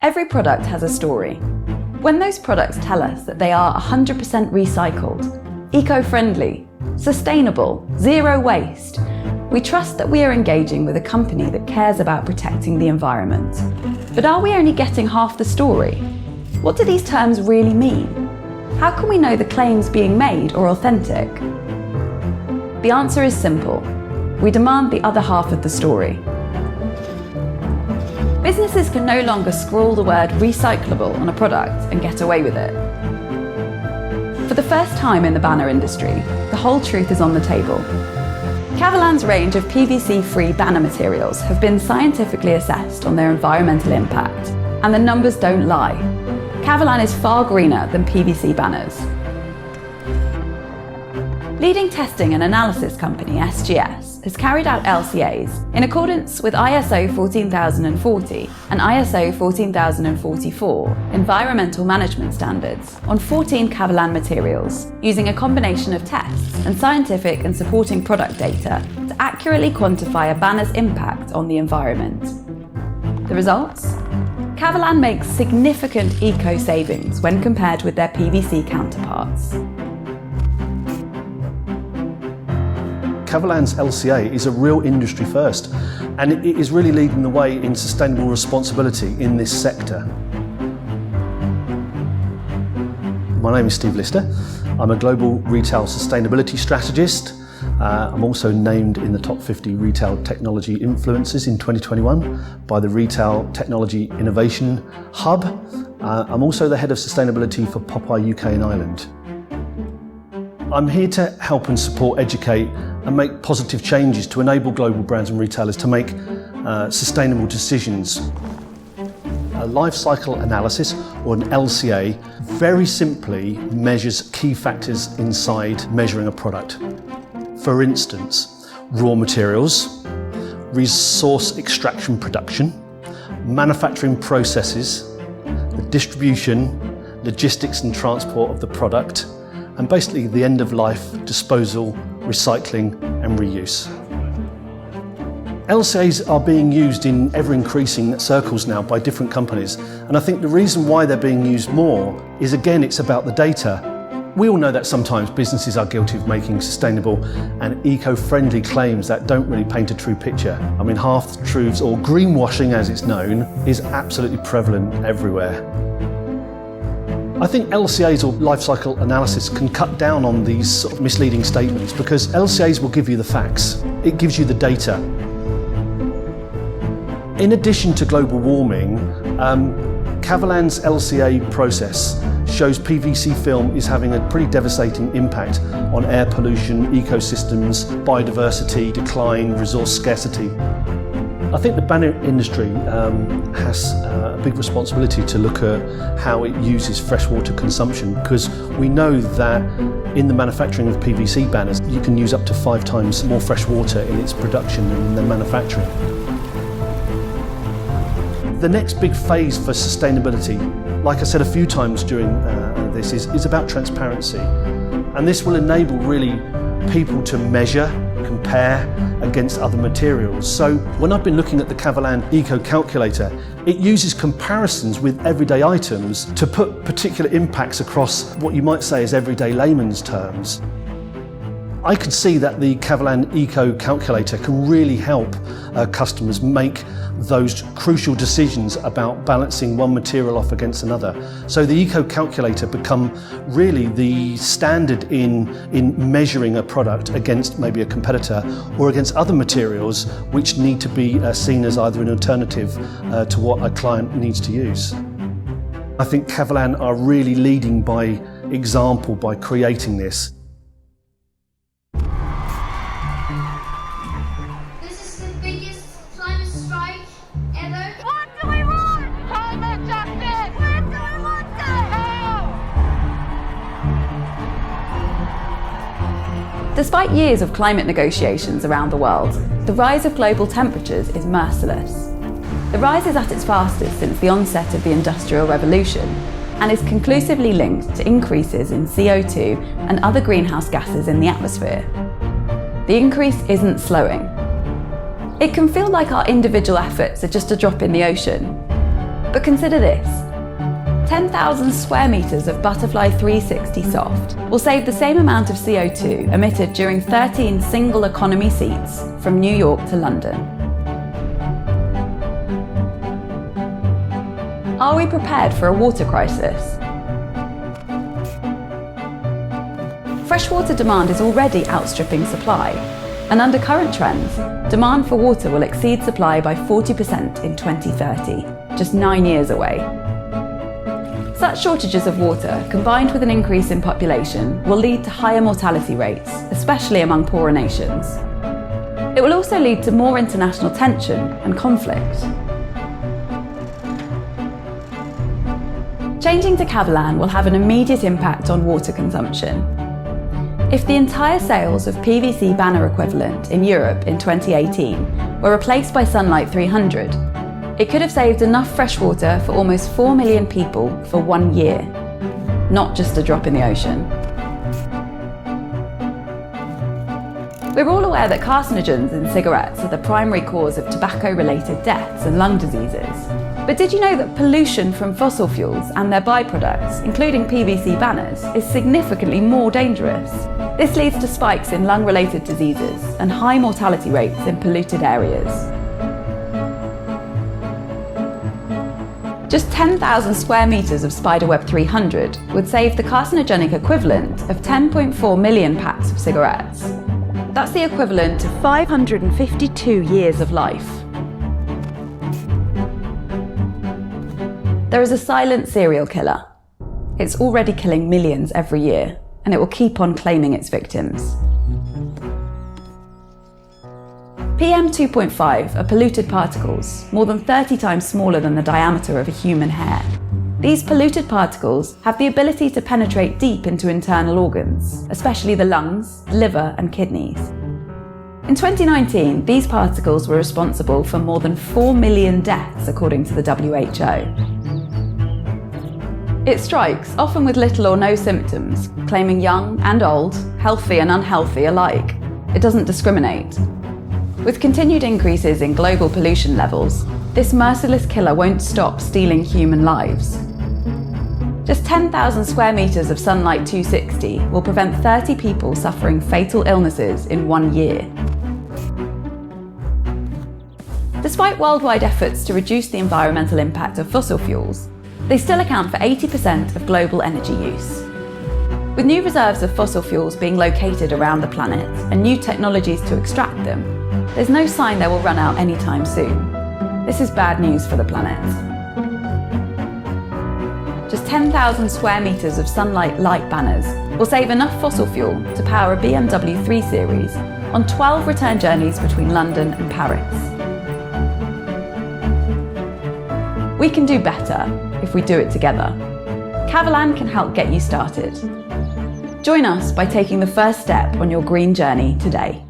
Every product has a story. When those products tell us that they are 100% recycled, eco-friendly, sustainable, zero waste, we trust that we are engaging with a company that cares about protecting the environment. But are we only getting half the story? What do these terms really mean? How can we know the claims being made are authentic? The answer is simple. We demand the other half of the story. Businesses can no longer scrawl the word recyclable on a product and get away with it. For the first time in the banner industry, the whole truth is on the table. KAVALAN's range of PVC-free banner materials have been scientifically assessed on their environmental impact, and the numbers don't lie. KAVALAN is far greener than PVC banners. Leading testing and analysis company SGS has carried out LCAs in accordance with ISO 14040 and ISO 14044 environmental management standards on 14 KAVALAN materials, using a combination of tests and scientific and supporting product data to accurately quantify a banner's impact on the environment. The results? KAVALAN makes significant eco-savings when compared with their PVC counterparts. KAVALAN's LCA is a real industry first, and it is really leading the way in sustainable responsibility in this sector. My name is Steve Lister. I'm a global retail sustainability strategist. I'm also named in the top 50 retail technology influencers in 2021 by the Retail Technology Innovation Hub. I'm also the head of sustainability for Popeye UK and Ireland. I'm here to help and support, educate and make positive changes to enable global brands and retailers to make sustainable decisions. A life cycle analysis, or an LCA, very simply measures key factors inside measuring a product. For instance, raw materials, resource extraction production, manufacturing processes, the distribution, logistics and transport of the product, and basically the end of life, disposal, recycling and reuse. LCAs are being used in ever-increasing circles now by different companies, and I think the reason why they're being used more is, again, it's about the data. We all know that sometimes businesses are guilty of making sustainable and eco-friendly claims that don't really paint a true picture. I mean, half-truths, or greenwashing as it's known, is absolutely prevalent everywhere. I think LCAs, or life cycle analysis, can cut down on these sort of misleading statements, because LCAs will give you the facts. It gives you the data. In addition to global warming, KAVALAN's LCA process shows PVC film is having a pretty devastating impact on air pollution, ecosystems, biodiversity, decline, resource scarcity. I think the banner industry has a big responsibility to look at how it uses freshwater consumption, because we know that in the manufacturing of PVC banners, you can use up to 5 times more fresh water in its production than in the manufacturing. The next big phase for sustainability, like I said a few times during this, is about transparency. And this will enable really people to measure, compare against other materials. So when I've been looking at the KAVALAN Eco Calculator, it uses comparisons with everyday items to put particular impacts across what you might say is everyday layman's terms. I could see that the KAVALAN Eco Calculator can really help customers make those crucial decisions about balancing one material off against another. So the Eco Calculator become really the standard in measuring a product against maybe a competitor or against other materials which need to be seen as either an alternative to what a client needs to use. I think KAVALAN are really leading by example by creating this. Despite years of climate negotiations around the world, the rise of global temperatures is merciless. The rise is at its fastest since the onset of the Industrial Revolution and is conclusively linked to increases in CO2 and other greenhouse gases in the atmosphere. The increase isn't slowing. It can feel like our individual efforts are just a drop in the ocean, But consider this. 10,000 square metres of Butterfly 360 Soft will save the same amount of CO2 emitted during 13 single economy seats from New York to London. Are we prepared for a water crisis? Freshwater demand is already outstripping supply, and under current trends, demand for water will exceed supply by 40% in 2030, just 9 years away. Such shortages of water, combined with an increase in population, will lead to higher mortality rates, especially among poorer nations. It will also lead to more international tension and conflict. Changing to KAVALAN will have an immediate impact on water consumption. If the entire sales of PVC banner equivalent in Europe in 2018 were replaced by Sunlight 300, it could have saved enough fresh water for almost 4 million people for 1 year, not just a drop in the ocean. We're all aware that carcinogens in cigarettes are the primary cause of tobacco-related deaths and lung diseases. But did you know that pollution from fossil fuels and their byproducts, including PVC banners, is significantly more dangerous? This leads to spikes in lung-related diseases and high mortality rates in polluted areas. Just 10,000 square metres of Spiderweb 300 would save the carcinogenic equivalent of 10.4 million packs of cigarettes. That's the equivalent of 552 years of life. There is a silent serial killer. It's already killing millions every year, and it will keep on claiming its victims. PM 2.5 are polluted particles, more than 30 times smaller than the diameter of a human hair. These polluted particles have the ability to penetrate deep into internal organs, especially the lungs, liver, and kidneys. In 2019, these particles were responsible for more than 4 million deaths, according to the WHO. It strikes, often with little or no symptoms, claiming young and old, healthy and unhealthy alike. It doesn't discriminate. With continued increases in global pollution levels, this merciless killer won't stop stealing human lives. Just 10,000 square metres of Sunlight 260 will prevent 30 people suffering fatal illnesses in 1 year. Despite worldwide efforts to reduce the environmental impact of fossil fuels, they still account for 80% of global energy use. With new reserves of fossil fuels being located around the planet and new technologies to extract them, there's no sign they will run out anytime soon. This is bad news for the planet. Just 10,000 square metres of Sunlight light banners will save enough fossil fuel to power a BMW 3 Series on 12 return journeys between London and Paris. We can do better if we do it together. KAVALAN can help get you started. Join us by taking the first step on your green journey today.